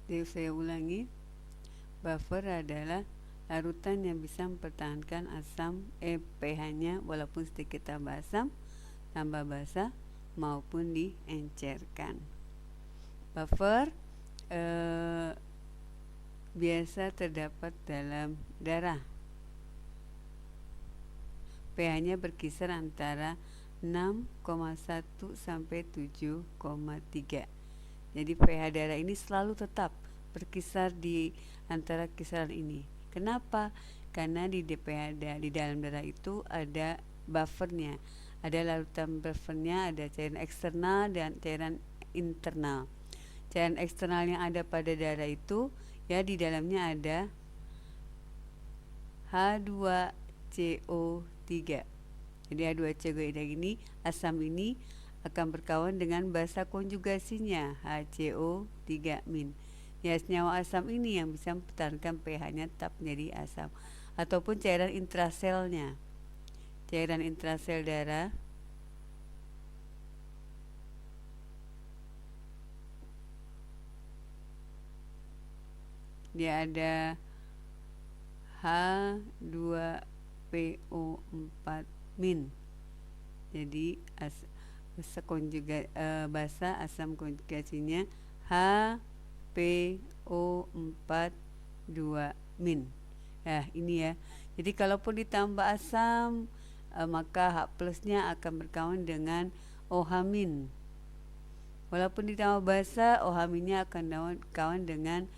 Jadi saya ulangi, buffer adalah larutan yang bisa mempertahankan asam pH-nya walaupun sedikit tambah asam, tambah basa maupun diencerkan. Buffer biasa terdapat dalam darah. pH-nya berkisar antara 6,1 sampai 7,3. Jadi pH darah ini selalu tetap berkisar di antara kisaran ini. Kenapa? Karena di di dalam darah itu ada buffernya, ada larutan buffernya, ada cairan eksternal dan cairan internal. Cairan eksternal yang ada pada darah itu ya di dalamnya ada H2CO3. Jadi H2CO3 ini, asam ini akan berkawan dengan basa konjugasinya HCO3-. Ya, senyawa asam ini yang bisa mempertahankan pH-nya tetap menjadi asam. Ataupun cairan intraselnya. Cairan intrasel darah dia ada H2PO4-. Jadi basa asam konjugasinya HPO42-. Nah, ini ya. Jadi kalaupun ditambah asam, maka H plusnya akan berkawan dengan OH-. Walaupun ditambah basa, OH-nya akan kawan dengan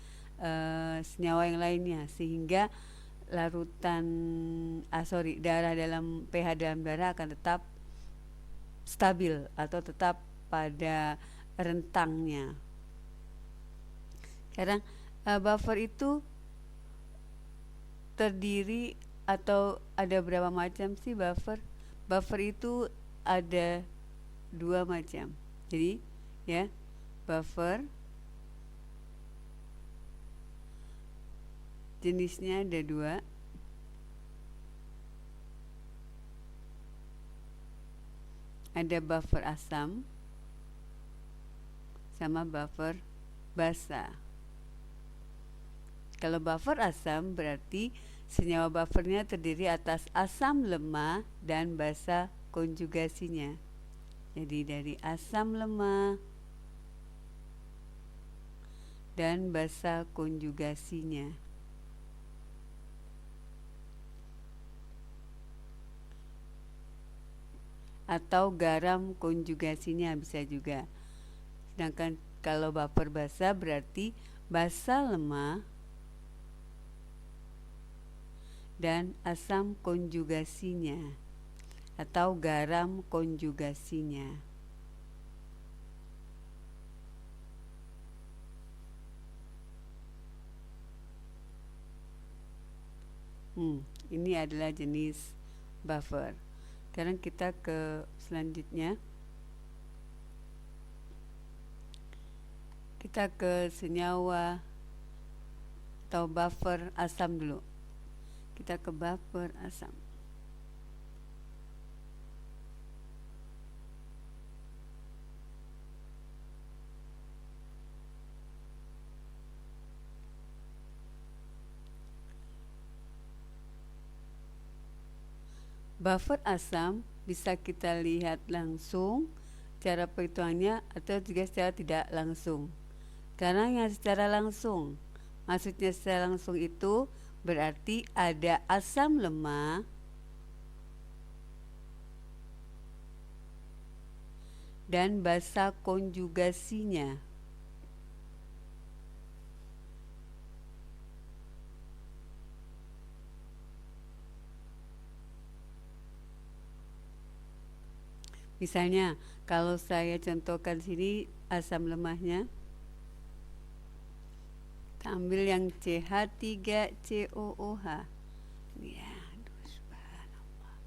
senyawa yang lainnya, sehingga larutan darah dalam pH dalam darah akan tetap stabil atau tetap pada rentangnya. Sekarang buffer itu terdiri atau ada berapa macam sih buffer? Buffer itu ada 2 macam. Jadi ya, buffer jenisnya ada 2. Ada buffer asam sama buffer basa. Kalau buffer asam berarti senyawa buffernya terdiri atas asam lemah dan basa konjugasinya. Jadi dari asam lemah dan basa konjugasinya. Atau garam konjugasinya bisa juga. Sedangkan kalau buffer basa berarti basa lemah dan asam konjugasinya atau garam konjugasinya. Ini adalah jenis buffer. Sekarang kita ke selanjutnya. Kita ke senyawa atau buffer asam dulu. Kita ke buffer asam. Buffer asam bisa kita lihat langsung cara perhitungannya atau juga secara tidak langsung. Karena yang secara langsung, maksudnya secara langsung itu berarti ada asam lemah dan basa konjugasinya. Misalnya, kalau saya contohkan sini asam lemahnya, kita ambil yang CH3COOH. Ya, subhanallah.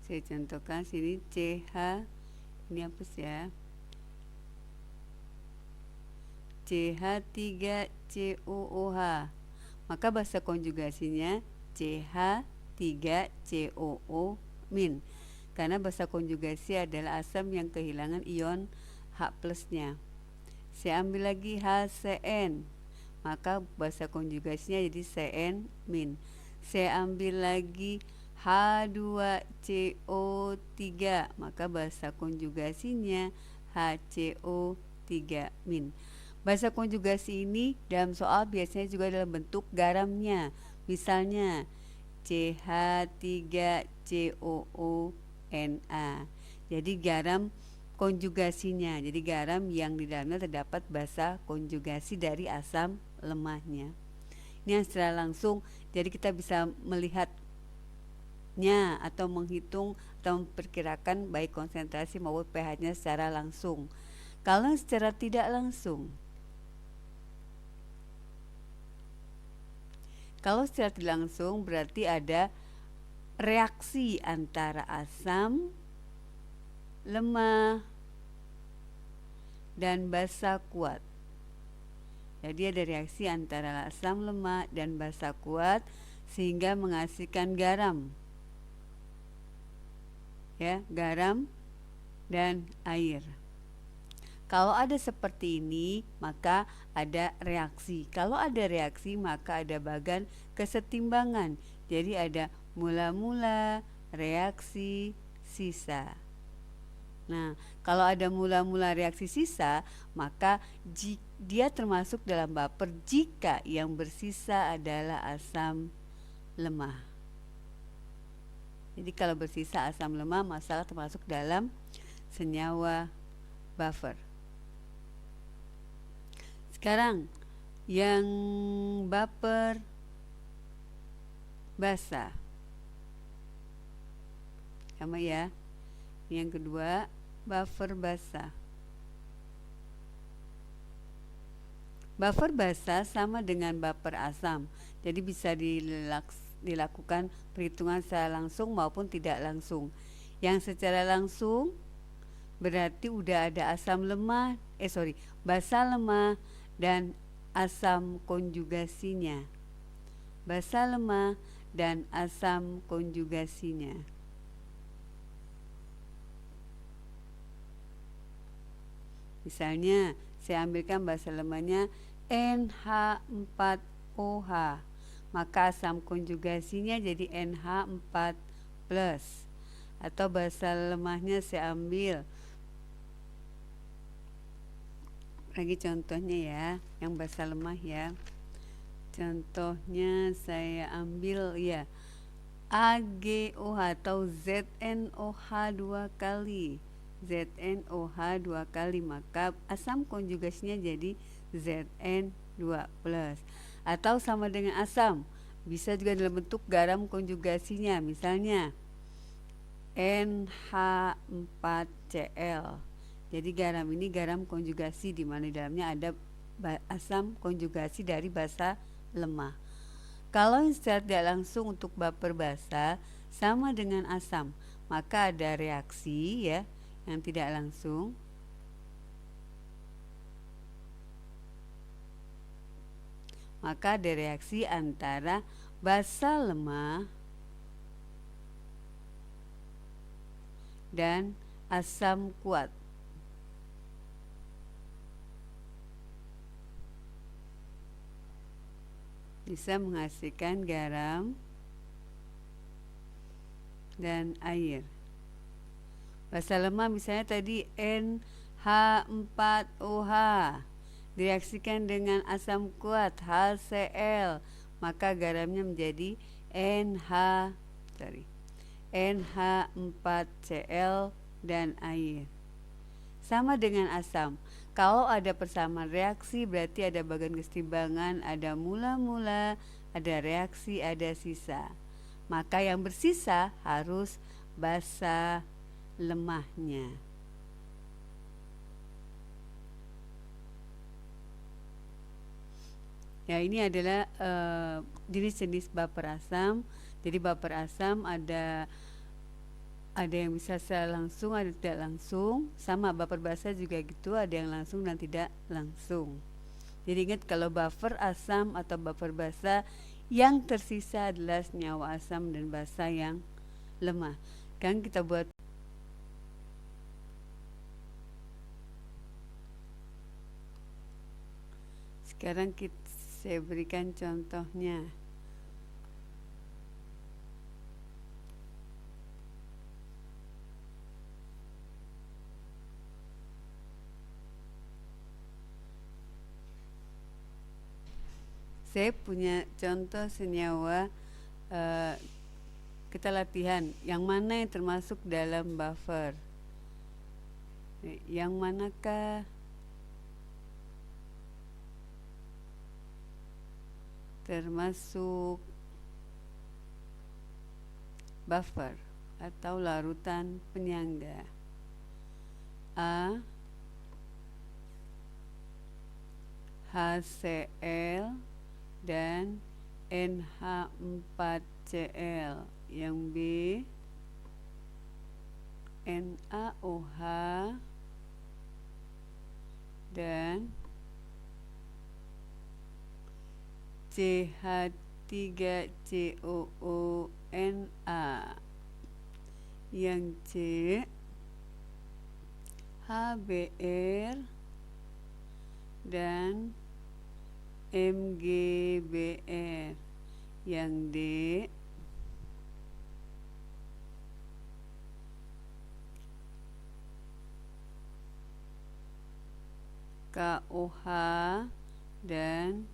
Saya contohkan sini CH, ini apa sih ya? CH3COOH. Maka basa konjugasinya CH3COO-. Karena basa konjugasi adalah asam yang kehilangan ion H plusnya. Saya ambil lagi HCN, maka bahasa konjugasinya jadi CN min. Saya ambil lagi H2CO3, maka bahasa konjugasinya HCO3 min. Bahasa konjugasi ini dalam soal biasanya juga dalam bentuk garamnya. Misalnya CH3COONA. Jadi garam konjugasinya. Jadi garam yang di dalamnya terdapat basa konjugasi dari asam lemahnya. Ini yang secara langsung, jadi kita bisa melihatnya atau menghitung atau memperkirakan baik konsentrasi maupun pH-nya secara langsung. Kalau secara tidak langsung, berarti ada reaksi antara asam lemah dan basa kuat. Jadi ada reaksi antara asam lemah dan basa kuat sehingga menghasilkan garam. Ya, garam dan air. Kalau ada seperti ini, maka ada reaksi. Kalau ada reaksi, maka ada bagan kesetimbangan. Jadi ada mula-mula, reaksi, sisa. Nah, kalau ada mula-mula reaksi sisa, maka dia termasuk dalam baper jika yang bersisa adalah asam lemah. Jadi kalau bersisa asam lemah, masalah termasuk dalam senyawa buffer. Sekarang yang baper basa, sama ya. Yang kedua, buffer basa. Buffer basa sama dengan buffer asam. Jadi bisa dilakukan perhitungan secara langsung maupun tidak langsung. Yang secara langsung berarti udah ada asam lemah, basa lemah dan asam konjugasinya. Basa lemah dan asam konjugasinya. Misalnya, saya ambilkan basa lemahnya NH4OH, maka asam konjugasinya jadi NH4+. Atau basa lemahnya saya ambil lagi contohnya ya, yang basa lemah ya. Contohnya saya ambil ya AgOH atau ZnOH 2 kali. ZnOH 2 kali, maka asam konjugasinya jadi Zn2+. Atau sama dengan asam, bisa juga dalam bentuk garam konjugasinya, misalnya NH4Cl. Jadi garam ini garam konjugasi di mana di dalamnya ada asam konjugasi dari basa lemah. Kalau yang secara tidak langsung untuk baper basa sama dengan asam, maka ada reaksi ya yang tidak langsung. Maka ada reaksi antara basa lemah dan asam kuat. Bisa menghasilkan garam dan air. Basa lemah misalnya tadi NH4OH direaksikan dengan asam kuat HCl, maka garamnya menjadi NH4Cl dan air. Sama dengan asam, kalau ada persamaan reaksi berarti ada bagan kesetimbangan, ada mula-mula, ada reaksi, ada sisa. Maka yang bersisa harus basa lemahnya. Ya, ini adalah jenis-jenis baper asam. Jadi baper asam ada yang bisa secara langsung, ada tidak langsung. Sama baper basa juga gitu, ada yang langsung dan tidak langsung. Jadi ingat kalau buffer asam atau buffer basa, yang tersisa adalah senyawa asam dan basa yang lemah. Kan kita buat Sekarang saya berikan contohnya. Saya punya contoh senyawa, kita latihan yang mana yang termasuk dalam buffer. Yang manakah termasuk buffer atau larutan penyangga? A. HCl dan NH4Cl. Yang B. NaOH dan CH3COONa. Yang C. HBr dan MgBr. Yang D. KOH dan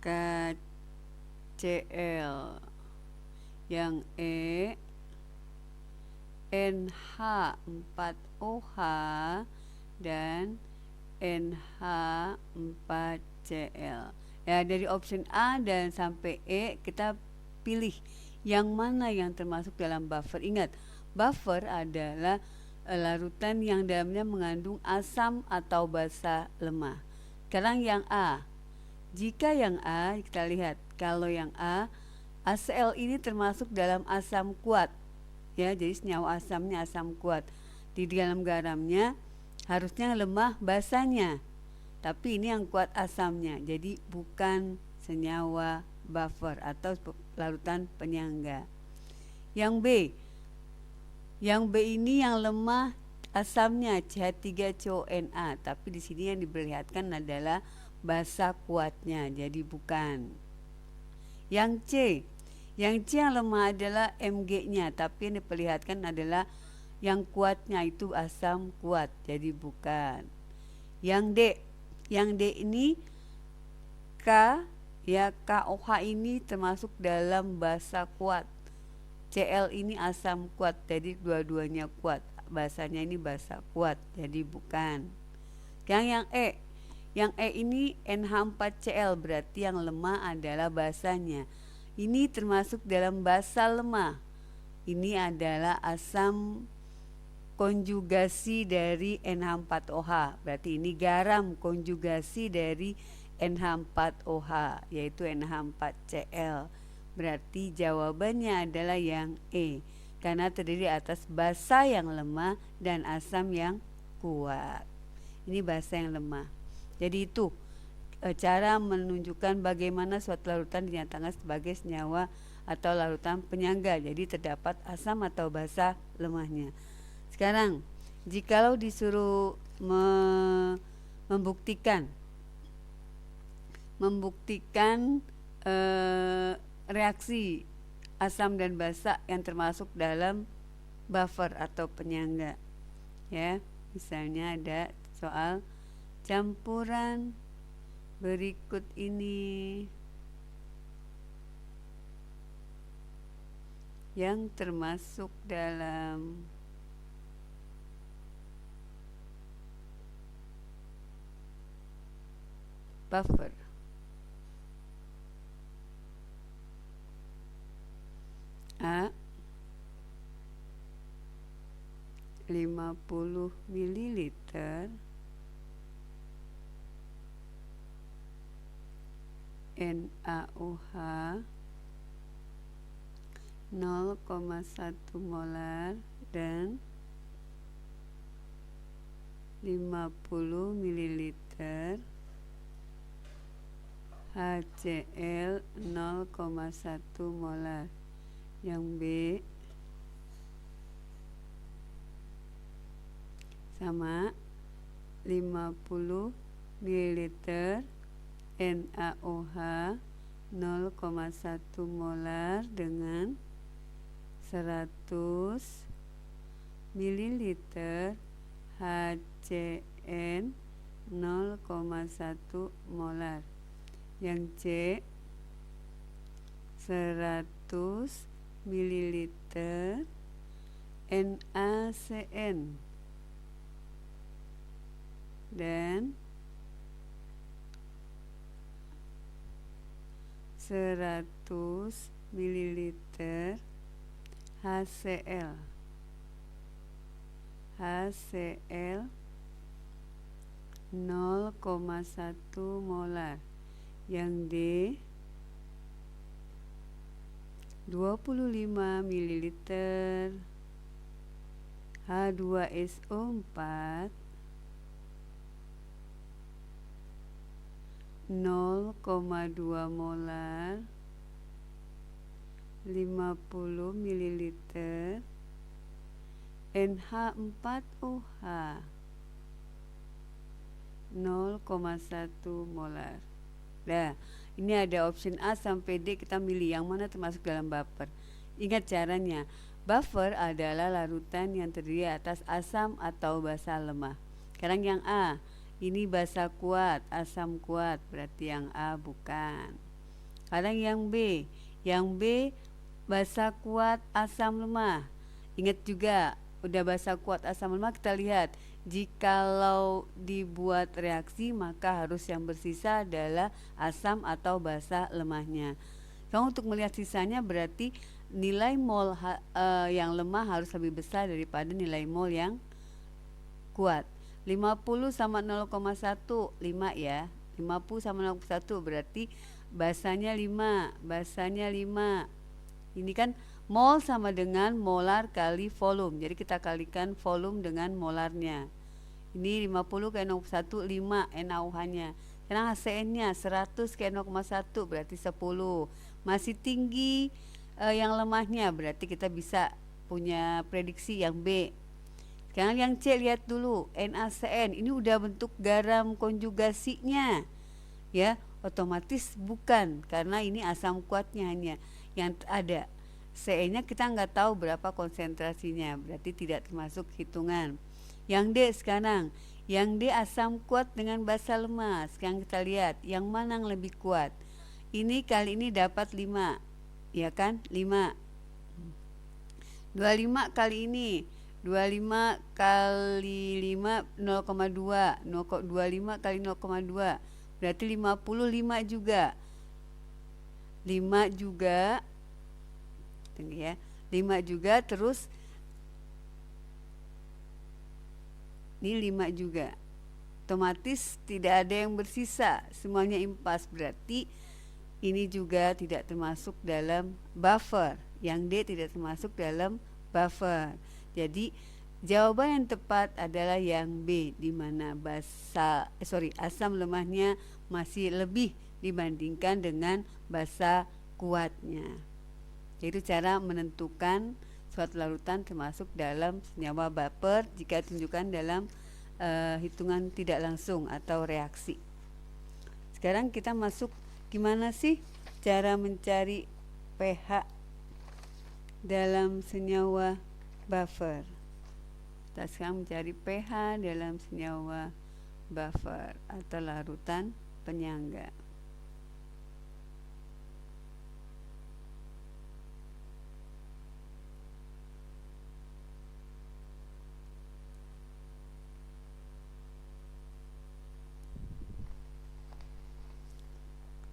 KCl. Yang E. NH4OH dan NH4Cl. Ya, dari option A dan sampai E kita pilih yang mana yang termasuk dalam buffer. Ingat, buffer adalah larutan yang dalamnya mengandung asam atau basa lemah. Sekarang yang A. Jika yang A, kita lihat kalau yang A, HCl ini termasuk dalam asam kuat. Ya, jadi senyawa asamnya asam kuat. Di dalam garamnya harusnya lemah basanya, tapi ini yang kuat asamnya, jadi bukan senyawa buffer atau larutan penyangga. Yang B. Yang B ini yang lemah asamnya CH3CONa, tapi di sini yang diperlihatkan adalah basa kuatnya, jadi bukan. Yang C. Yang C yang lemah adalah Mg-nya, tapi yang diperlihatkan adalah yang kuatnya itu asam kuat, jadi bukan. Yang D. Yang D ini K, ya, KOH ini termasuk dalam basa kuat. Cl ini asam kuat, jadi dua-duanya kuat. Basanya ini basa kuat, jadi bukan. Yang E. Yang E ini NH4Cl, berarti yang lemah adalah basanya. Ini termasuk dalam basa lemah. Ini adalah asam konjugasi dari NH4OH. Berarti ini garam konjugasi dari NH4OH, yaitu NH4Cl. Berarti jawabannya adalah yang E, karena terdiri atas basa yang lemah dan asam yang kuat. Ini basa yang lemah. Jadi itu cara menunjukkan bagaimana suatu larutan dinyatakan sebagai senyawa atau larutan penyangga. Jadi terdapat asam atau basa lemahnya. Sekarang, jikalau disuruh membuktikan reaksi asam dan basa yang termasuk dalam buffer atau penyangga, ya, misalnya ada soal campuran berikut ini yang termasuk dalam buffer. A 50 ml NaOH 0,1 molar dan 50 ml HCl 0,1 molar. Yang B sama 50 ml NaOH 0,1 molar dengan 100 ml HCN 0,1 molar. Yang C 100 ml NaCN dan 100 ml HCl 0,1 molar. Yang D 25 ml H2SO4 0,2 molar 50 ml NH4OH 0,1 molar. Nah, ini ada option A sampai D, kita milih yang mana termasuk dalam buffer. Ingat caranya, buffer adalah larutan yang terdiri atas asam atau basa lemah. Sekarang yang A, ini basa kuat, asam kuat, berarti yang A bukan. Sekarang yang B basa kuat, asam lemah. Ingat juga, udah basa kuat, asam lemah, kita lihat jikalau dibuat reaksi maka harus yang bersisa adalah asam atau basa lemahnya. Kalau untuk melihat sisanya berarti nilai mol yang lemah harus lebih besar daripada nilai mol yang kuat. 50 sama 0,1, 5 ya. 50 sama 0,1 berarti basanya 5, Ini kan mol sama dengan molar kali volume. Jadi kita kalikan volume dengan molarnya. Ini 50 kali 0,1, 5 NaOH-nya. Sekarang HCN-nya 100 kali 0,1 berarti 10. Masih tinggi yang lemahnya, berarti kita bisa punya prediksi yang B. Sekarang yang C, lihat dulu NaCN. Ini udah bentuk garam konjugasinya. Ya, otomatis bukan, karena ini asam kuatnya hanya yang ada. CN-nya kita nggak tahu berapa konsentrasinya, berarti tidak termasuk hitungan. Yang D sekarang, yang D asam kuat dengan basa lemah. Sekarang kita lihat yang mana yang lebih kuat. Ini kali ini dapat 5, ya kan? 5. 25 kali ini, 25 kali 5 0,2, 25 kali 0,2 berarti 55 juga. 5 juga. Tunggu ya. 5 juga, terus ini 5 juga. Otomatis tidak ada yang bersisa, semuanya impas, berarti ini juga tidak termasuk dalam buffer. Yang D tidak termasuk dalam buffer. Jadi jawaban yang tepat adalah yang B, di mana asam lemahnya masih lebih dibandingkan dengan basa kuatnya. Yaitu cara menentukan suatu larutan termasuk dalam senyawa buffer jika ditunjukkan dalam hitungan tidak langsung atau reaksi. Sekarang kita masuk, gimana sih cara mencari pH dalam senyawa buffer. Kita sekarang mencari pH dalam senyawa buffer atau larutan penyangga.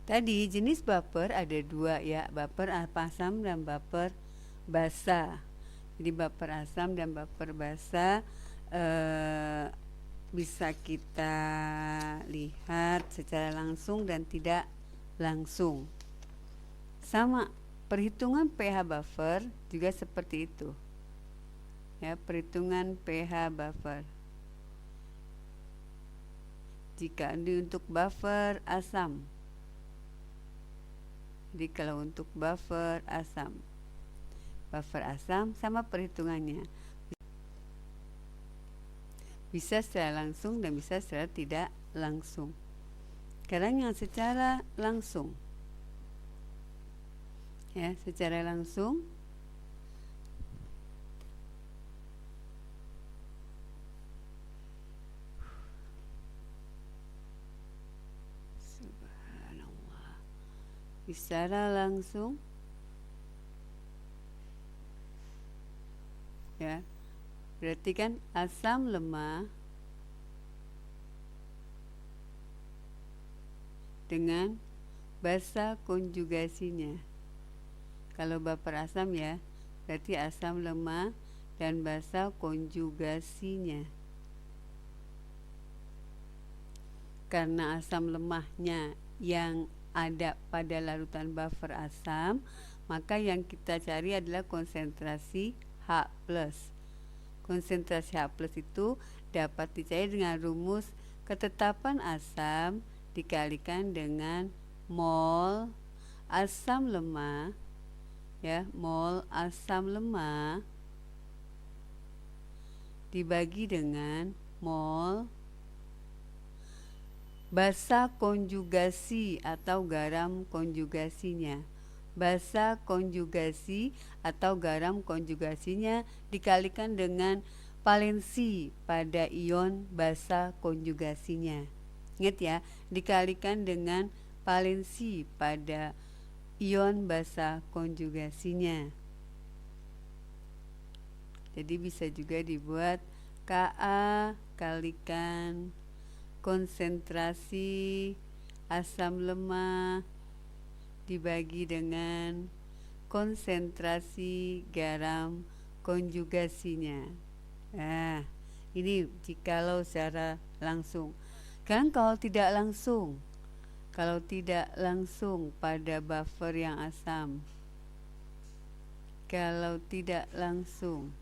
Tadi jenis buffer ada 2 ya, buffer asam dan buffer basa. Jadi buffer asam dan buffer basa bisa kita lihat secara langsung dan tidak langsung. Sama, perhitungan pH buffer juga seperti itu. Ya, perhitungan pH buffer. Jika ini untuk buffer asam. Jadi kalau untuk buffer asam sama perhitungannya, bisa secara langsung dan bisa secara tidak langsung. Sekarang yang secara langsung. Ya, secara langsung subhanallah. Secara langsung ya, berarti kan asam lemah dengan basa konjugasinya. Kalau baper asam ya, berarti asam lemah dan basa konjugasinya. Karena asam lemahnya yang ada pada larutan buffer asam, maka yang kita cari adalah konsentrasi H+. Konsentrasi H+ itu dapat dicari dengan rumus ketetapan asam dikalikan dengan mol asam lemah, ya, mol asam lemah dibagi dengan mol basa konjugasi atau garam konjugasinya. Basa konjugasi atau garam konjugasinya dikalikan dengan valensi pada ion basa konjugasinya. Ingat ya, dikalikan dengan valensi pada ion basa konjugasinya. Jadi bisa juga dibuat Ka kalikan konsentrasi asam lemah dibagi dengan konsentrasi garam konjugasinya. Nah, ini jikalau secara langsung. Kan kalau tidak langsung pada buffer yang asam, kalau tidak langsung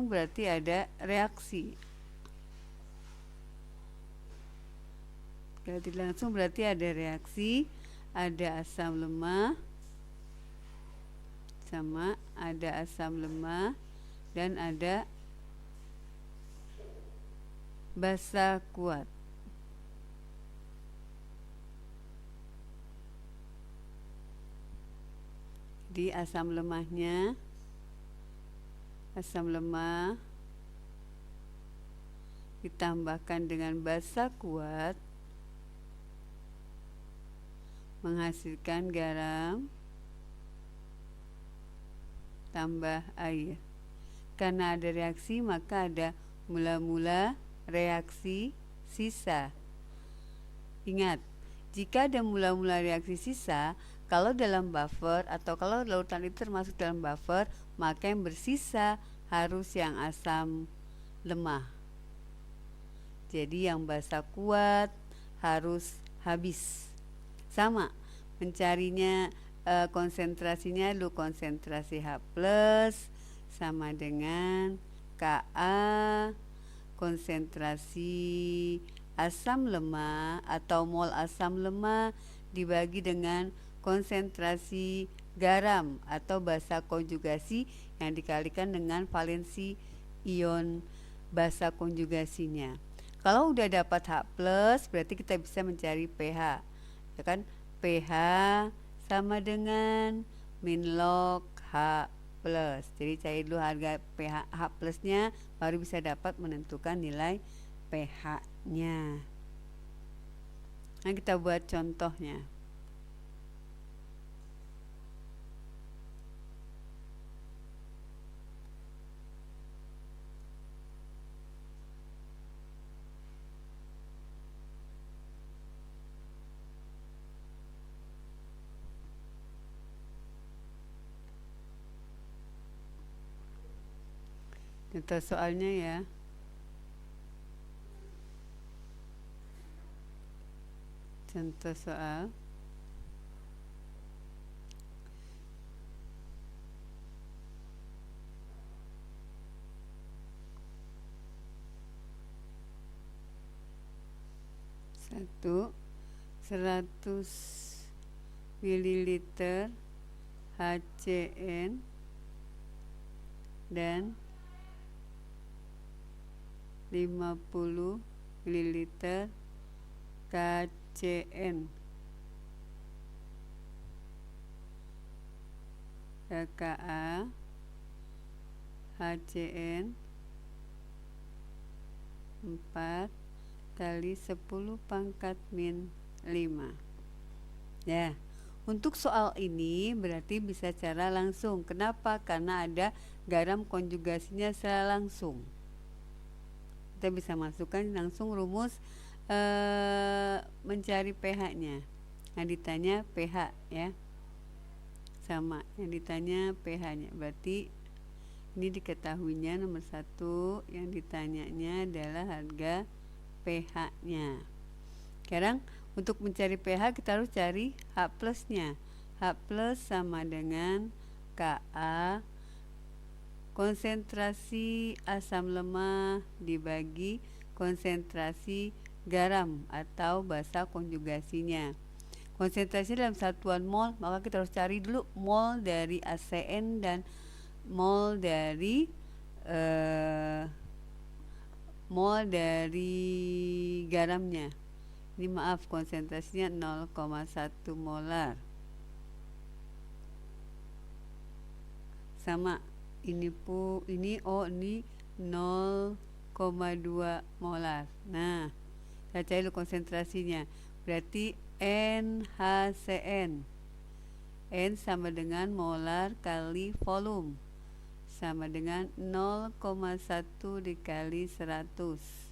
berarti ada reaksi. Kalau tidak langsung berarti ada reaksi, ada asam lemah sama ada asam lemah dan ada basa kuat. Jadi asam lemah ditambahkan dengan basa kuat menghasilkan garam tambah air. Karena ada reaksi maka ada mula-mula reaksi sisa. Ingat, jika ada mula-mula reaksi sisa, kalau dalam buffer atau kalau larutan itu termasuk dalam buffer, maka yang bersisa harus yang asam lemah. Jadi yang basa kuat harus habis. Sama, mencarinya konsentrasinya dulu konsentrasi H+ sama dengan Ka konsentrasi asam lemah atau mol asam lemah dibagi dengan konsentrasi garam atau basa konjugasi yang dikalikan dengan valensi ion basa konjugasinya. Kalau udah dapat H+, berarti kita bisa mencari pH. Ya kan? pH sama dengan min log H+. Jadi cari dulu harga pH H+-nya baru bisa dapat menentukan nilai pH-nya. Nah, kita buat contohnya. Contoh soalnya ya. Contoh soal. Satu 100 ml HCN dan 50 mililiter KCN KA HCN 4 kali 10 pangkat min 5. Ya, untuk soal ini berarti bisa secara langsung. Kenapa? Karena ada garam konjugasinya secara langsung. Kita bisa masukkan langsung rumus mencari pH-nya. Nah, ditanya pH ya. Sama, yang ditanya pH-nya. Berarti ini diketahuinya nomor 1, yang ditanyanya adalah harga pH-nya. Sekarang untuk mencari pH kita harus cari H plusnya. H plus sama dengan Ka konsentrasi asam lemah dibagi konsentrasi garam atau basa konjugasinya. Konsentrasi dalam satuan mol, maka kita harus cari dulu mol dari ACN dan mol dari garamnya. Ini maaf, konsentrasinya 0,1 molar. Sama ini 0,2 molar. Nah, kita cari dulu konsentrasinya. Berarti NaCN. N sama dengan molar kali volume. Sama dengan 0,1 dikali 100.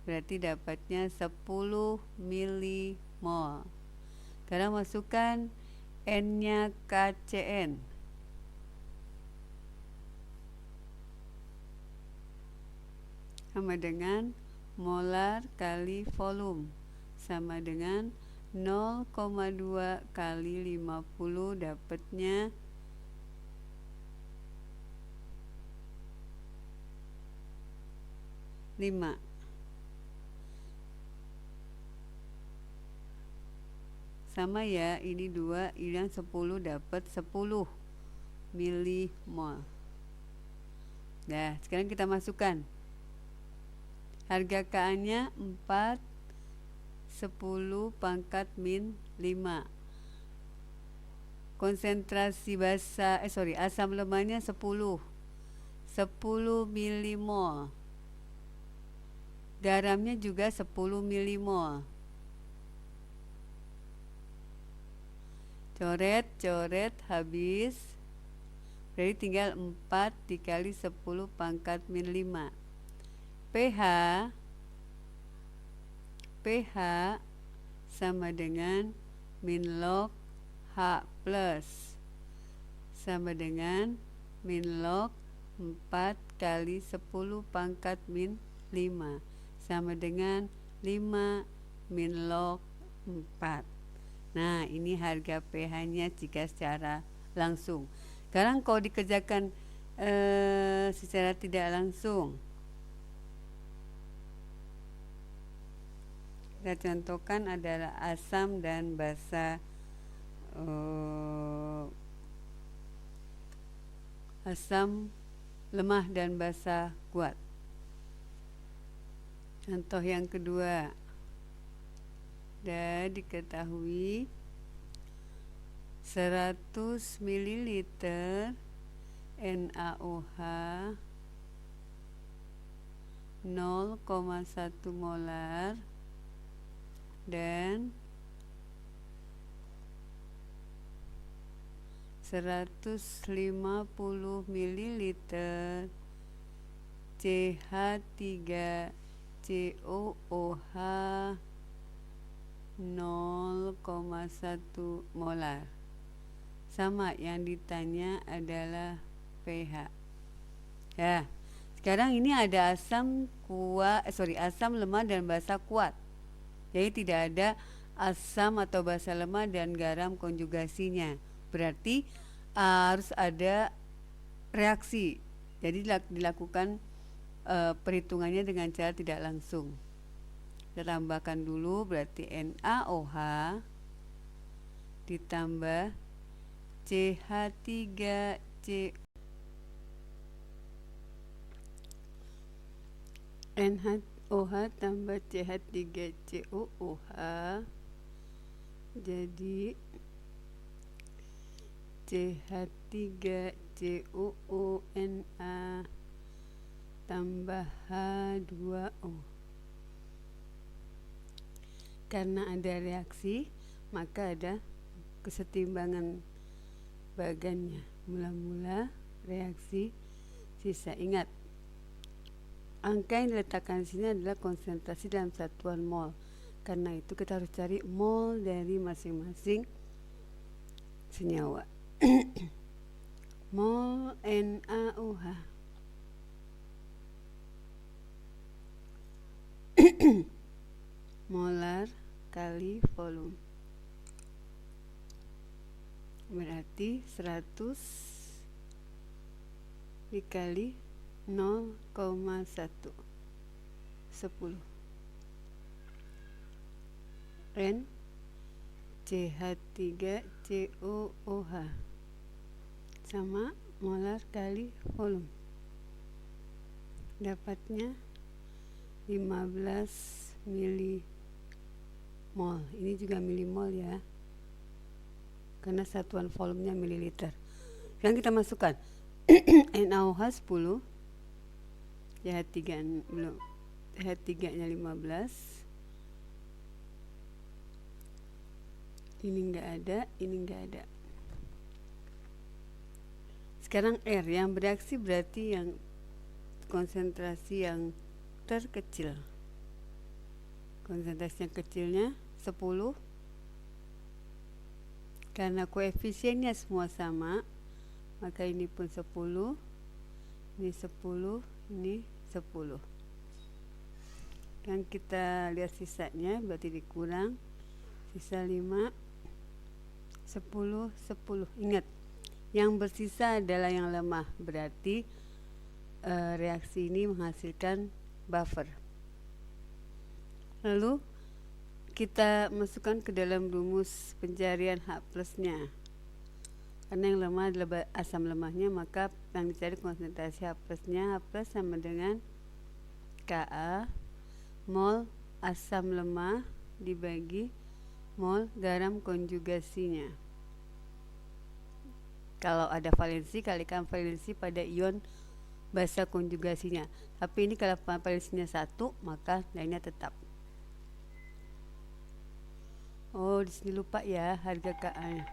Berarti dapatnya 10 milimol. Sekarang masukkan N-nya KCN. Sama dengan molar kali volume. Sama dengan 0,2 kali 50 dapatnya 5. Sama ya, ini 2, ini yang 10 dapat 10 milimol. Nah, sekarang kita masukkan harga Ka-nya 4 10 pangkat min 5. Konsentrasi asam lemahnya 10 milimol. Garamnya juga 10 milimol. Coret habis. Jadi tinggal 4 dikali 10 pangkat min 5. pH sama dengan min log H plus sama dengan min log 4 kali 10 pangkat min 5 sama dengan 5 min log 4. Nah, ini harga pH-nya jika secara langsung. Sekarang kalau dikerjakan secara tidak langsung, kita contohkan adalah asam dan basa asam lemah dan basa kuat. Contoh yang kedua, dan diketahui 100 ml NaOH 0,1 molar dan 150 ml CH3COOH 0,1 molar. Sama, yang ditanya adalah pH. Ya, sekarang ini ada asam lemah dan basa kuat. Jadi tidak ada asam atau basa lemah dan garam konjugasinya. Berarti harus ada reaksi. Jadi dilakukan perhitungannya dengan cara tidak langsung. Kita tambahkan dulu, berarti NaOH ditambah CH3C OH tambah CH3COOH jadi CH3COONA tambah H2O. Karena ada reaksi, maka ada kesetimbangan bagannya. Mula-mula reaksi, sisa. Ingat, angka yang diletakkan di sini adalah konsentrasi dalam satuan mol. Karena itu kita harus cari mol dari masing-masing senyawa. Mol NaOH molar kali volume, berarti 100 dikali 0,1 10 N CH3COOH sama molar kali volume, dapatnya 15 milimol. Ini juga milimol ya, karena satuan volumenya mililiter. Sekarang kita masukkan NaOH 10, CH3 nya 15, ini enggak ada, ini enggak ada. Sekarang R yang bereaksi berarti yang konsentrasi yang terkecil. Konsentrasi yang kecilnya 10. Karena koefisiennya semua sama, maka ini pun 10, ini 10, ini 10. Dan kita lihat sisanya, berarti dikurang, sisa 5, 10, 10. Ingat, yang bersisa adalah yang lemah, berarti reaksi ini menghasilkan buffer. Lalu kita masukkan ke dalam rumus pencarian H plusnya. Karena yang lemah adalah asam lemahnya, maka yang dicari konsentrasi H plusnya. H plus sama dengan Ka mol asam lemah dibagi mol garam konjugasinya. Kalau ada valensi, kalikan valensi pada ion basa konjugasinya. Tapi ini kalau valensinya 1, maka lainnya tetap. Oh, di sini lupa ya harga Ka-nya.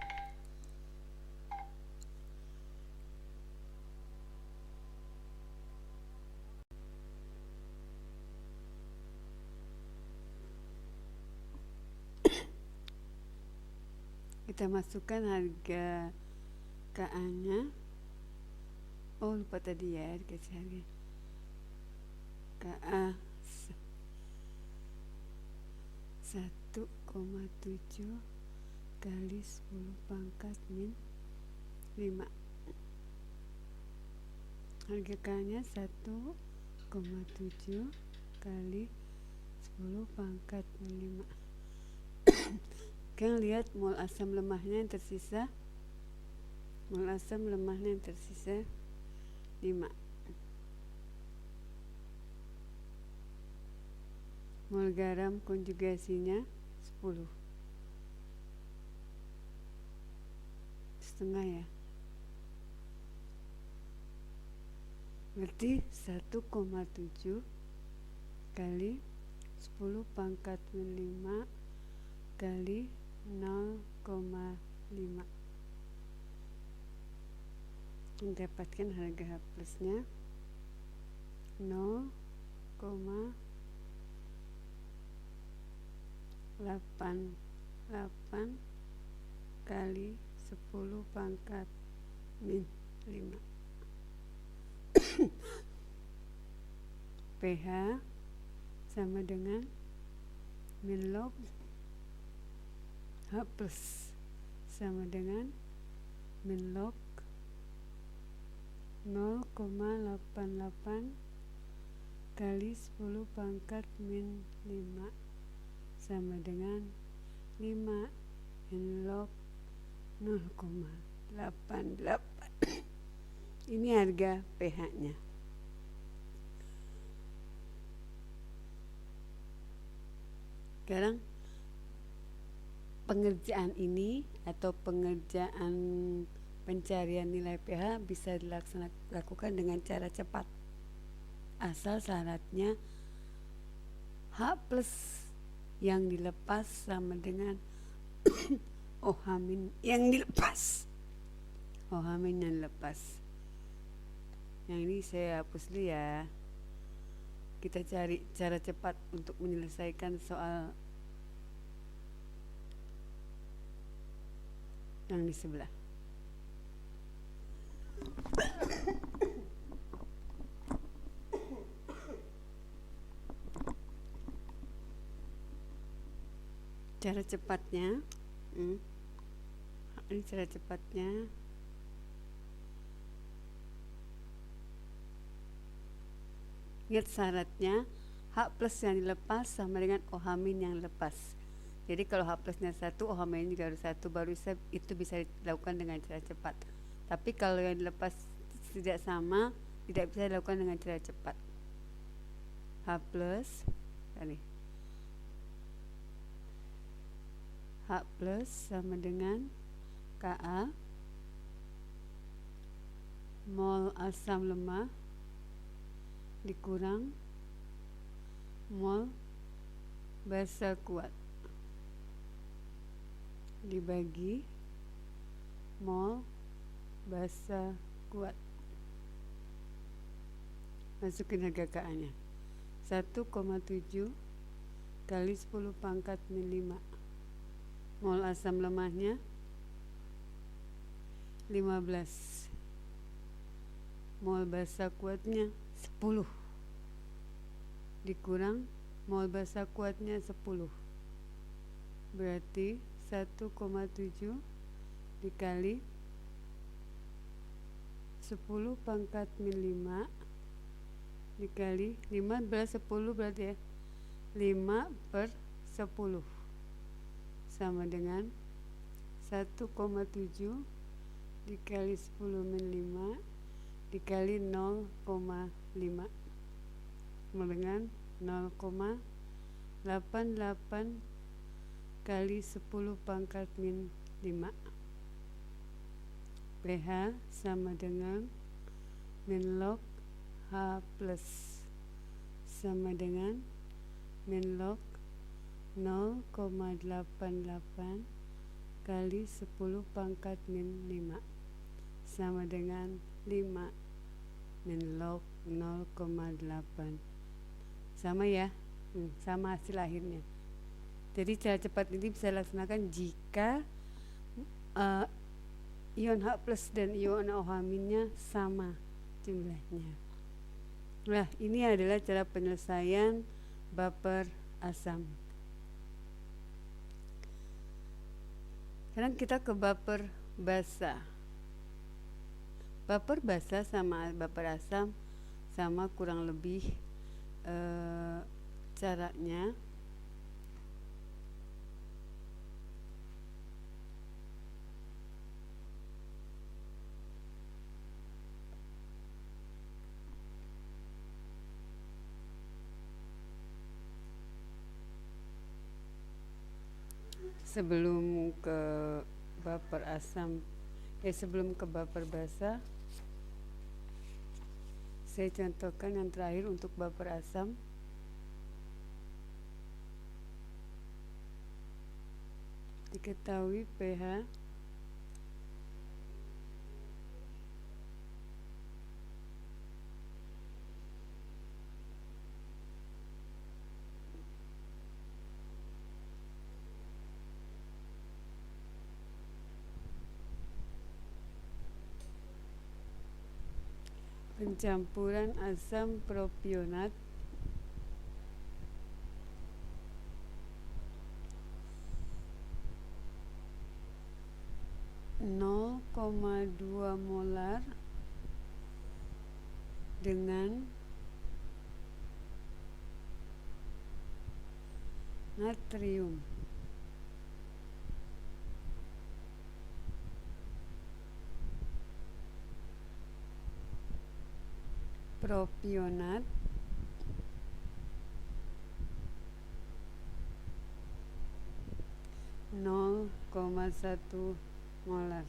Kita masukkan harga Ka-nya. Oh, lupa tadi ya dikasih harga Ka 1,7 kali 10 pangkat min 5. Harga K-nya 1,7 kali 10 pangkat min 5. Kalian lihat mol asam lemahnya yang tersisa. Mol asam lemahnya yang tersisa 5. Mol garam konjugasinya 10. Setengah ya. Berarti 1,7 kali 10 pangkat min 5 kali 0,5. Mendapatkan harga H plusnya 0,88 kali 10 pangkat min 5. pH sama dengan min log H plus sama dengan min log 0,88 kali 10 pangkat min 5 sama dengan 5 min log 0,88. Ini harga pH nya. Sekarang pengerjaan ini atau pengerjaan pencarian nilai pH bisa dilakukan dengan cara cepat, asal syaratnya H plus yang dilepas sama dengan OH min yang dilepas. OH min yang dilepas. Yang ini saya hapus dulu ya. Kita cari cara cepat untuk menyelesaikan soal yang di sebelah. Cara cepatnya, ini cara cepatnya. Ingat syaratnya H plus yang dilepas sama dengan OH min yang lepas. Jadi kalau H plusnya 1, OH min juga harus 1, baru itu bisa dilakukan dengan cara cepat. Tapi kalau yang dilepas tidak sama, tidak bisa dilakukan dengan cara cepat. H plus H plus sama dengan Ka mol asam lemah dikurang mol basa kuat dibagi mol basa kuat. Masukin harga Ka-nya 1,7 kali 10 pangkat min 5. Mol asam lemahnya 15. Mol basa kuatnya 10 dikurang mol basa kuatnya 10, berarti 1,7 dikali 10 pangkat min 5 dikali 5 berarti 10, berarti ya 5 per 10 sama dengan 1,7 dikali 10 min 5 dikali 0,5 sama dengan 0,88 kali 10 pangkat min 5. pH sama dengan min log H plus sama dengan min log 0,88 kali 10 pangkat min 5 sama dengan 5 min log 0,8. Sama ya, sama hasil akhirnya. Jadi cara cepat ini bisa dilaksanakan jika ion H plus dan ion OH minnya sama jumlahnya. Nah, ini adalah cara penyelesaian baper asam. Sekarang kita ke baper basa. Baper basa sama baper asam sama kurang lebih caranya. Sebelum ke baper asam, sebelum ke baper basa, saya contohkan yang terakhir untuk baper asam. Diketahui pH pencampuran asam propionat (0,2 molar dengan natrium. Propionat 0,1 molar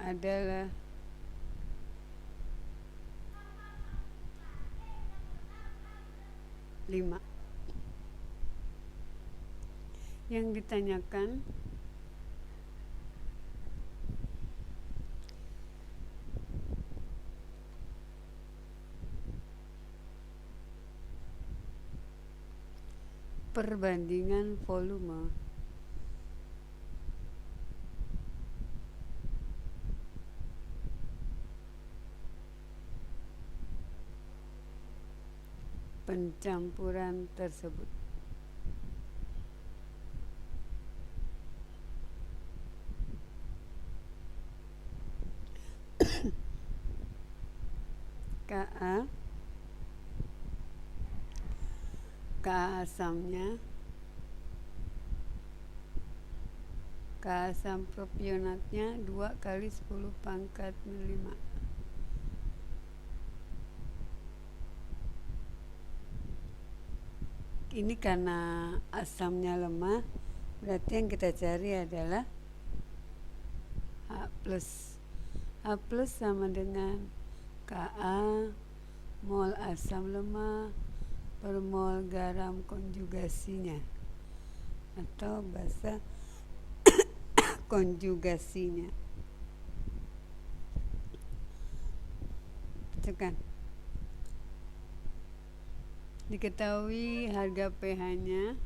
adalah 5. Yang ditanyakan perbandingan volume pencampuran tersebut. Ka asamnya, Ka asam propionatnya 2 kali 10 pangkat 5. Ini karena asamnya lemah, berarti yang kita cari adalah H+. H+ sama dengan Ka mol asam lemah per mol garam konjugasinya atau bahasa konjugasinya. Tekan. Diketahui harga pH-nya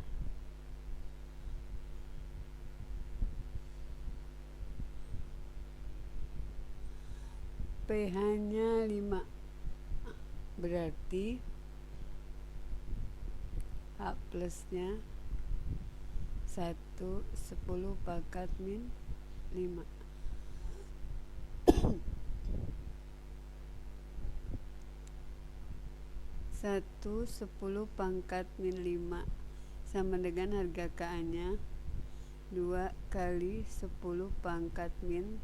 pH-nya 5, berarti H plusnya 1/10 pangkat min 5. Satu 10 pangkat min 5 sama dengan harga Ka-nya 2 kali 10 pangkat min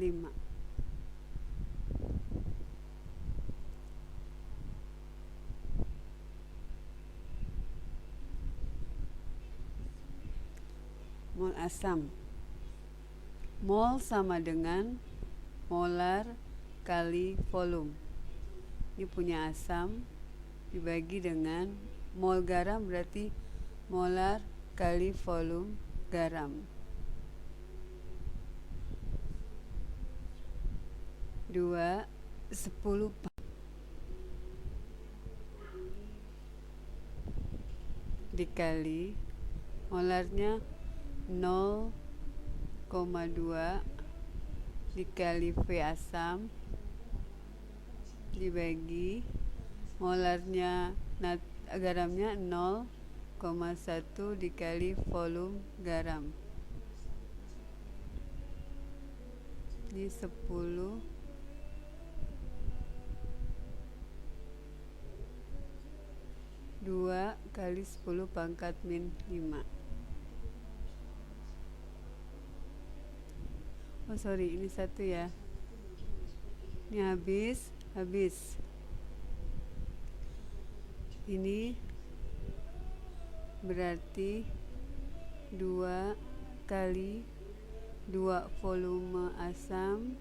5. Mol asam. Mol sama dengan molar kali volume. Ini punya asam dibagi dengan mol garam, berarti molar kali volume garam. 2/10 dikali molarnya 0,2 dikali V asam dibagi molarnya garamnya 0,1 dikali volume garam. Ini 10 2 kali 10 pangkat min 5. Oh sorry, ini 1 ya. Ini habis. Ini berarti 2 kali 2 volume asam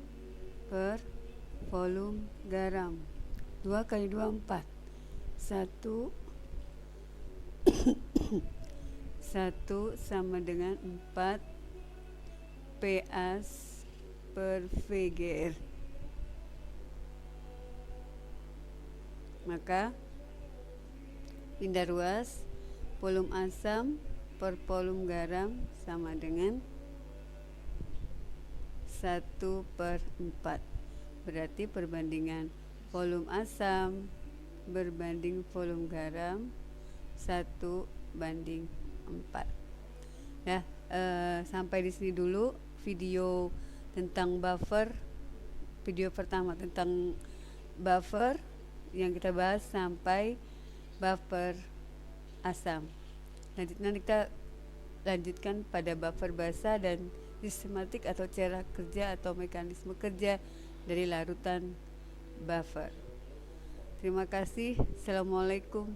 per volume garam. 2 kali 2 4. 1 sama dengan 4 PAs per VGR. Maka pindah ruas, volume asam per volume garam sama dengan 1/4. Berarti perbandingan volume asam berbanding volume garam 1/4. Nah, sampai di sini dulu video tentang buffer. Video pertama tentang buffer yang kita bahas sampai buffer asam. Nanti kita lanjutkan pada buffer basah dan sistematik atau cara kerja atau mekanisme kerja dari larutan buffer. Terima kasih. Assalamualaikum